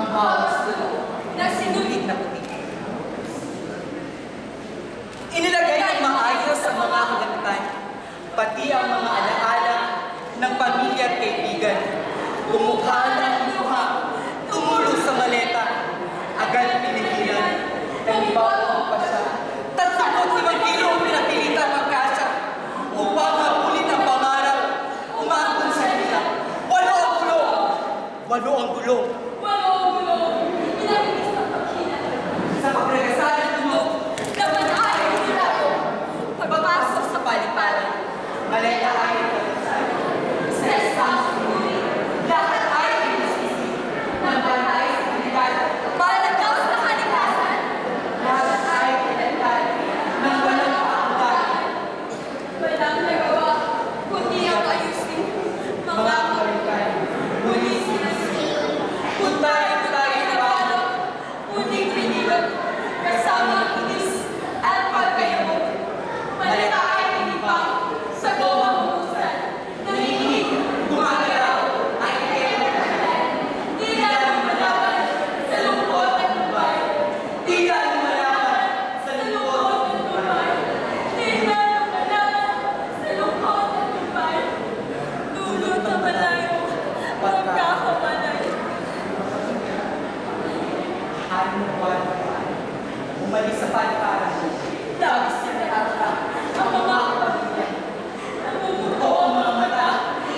bawas na sinulit na puti. Inilagay ng maayos ang mga kagamitan, pati ang mga alaala ng pamilya at kaibigan. Tumukha ng luha, tumulo sa maleta, agad pinigilan, nanibago pa siya. 35 kilo ang pinapilitan magkasya, upang hapulin ang pangarap, umahon sa hila. 8 ang gulong! 8 ang gulong! 8 ang gulong! Pinabilis ang pagkina. Sa pagregasal ng tulog, naman ay hinilaro. pagpapasok sa paliparan, maleta ay nagkasal. Sa isang sumuli, lahat ay inisisi, ng bantay sa kanigal, Para daw sa kalikasan. lahat ay pinagtan, ng walang kaanggan. Walang nagawa, kundi ang ayusin. Mga kaligay, muli sinasili. puntay tayo na palo, Muling pinilot, kasama ang inis at pagkayamot. Malita ay pinipang sa gawang husan. Nanginginig, gumagalaw, ay kailangan. di lalo malaman sa lungkot at lubay. Tila lumalaman sa lungkot ng buhay. Di lalo malaman sa lungkot at lubay. Dulot na malayo, magkakamalay. Anong buwan? Umalis sa paliparan. Labis niya na ata ang mga kapamilya. Namumuto ang mga mata,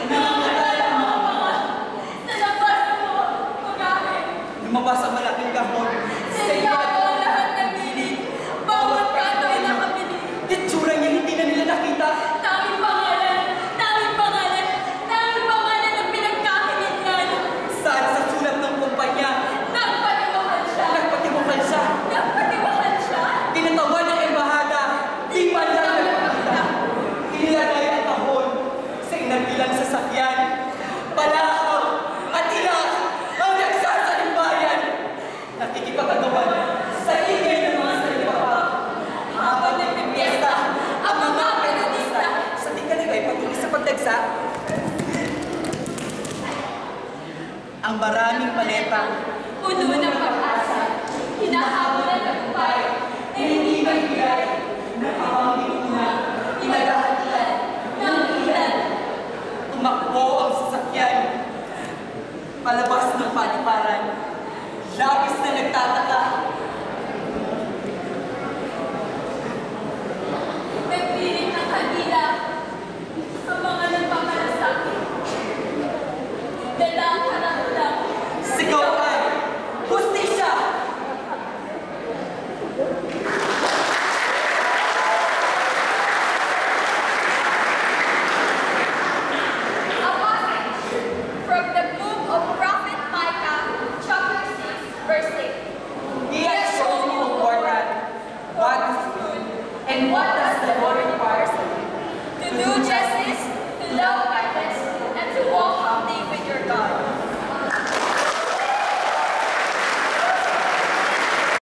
nangangatay ang mga panga. Sa labas mo, magahin. Lumabas ang malaking kahon. Sa Siya ang lahat ng gilid. Bawat kanto ay nakabili. itsura niya hindi na nila nakita. Tanging pangalan, tanging pangalan, tanging pangalan ang pinagkakilitnan. Saan sa sulat ng kumpanya, Nagpatiwahan siya. nagpatibukal siya. Nagpatiwahan siya. Tinatawan ng embahada, di man lang nagpakita. Inilagay ang kahon sa inabilang sasakyan. Palahaw at iyak ang nagsasalimbayan. Nakikipagagawan sa ingay ng mga salipapa. Habang nagpipiesta, ang mga periodista. Sa di kanila'y patuloy sa pagdagsa. Ang maraming maleta, Puno ng pag-asa. Hinahabol ang tagumpay na hindi magbigay. nakawangin una, Inagahatian ng ilan. tumakbo ang sasakyan. Palabas ng paliparan, labis na nagtataka. Nagpilit ng kandila sa mga nagpamalasakit. Dala ang karamdam. Sigaw ay, hustisya! A passage from the book of Prophet Micah, chapter 6, verse 8. He has shown you, Lord, what is good, and what does the Lord require of you. To do justice, to love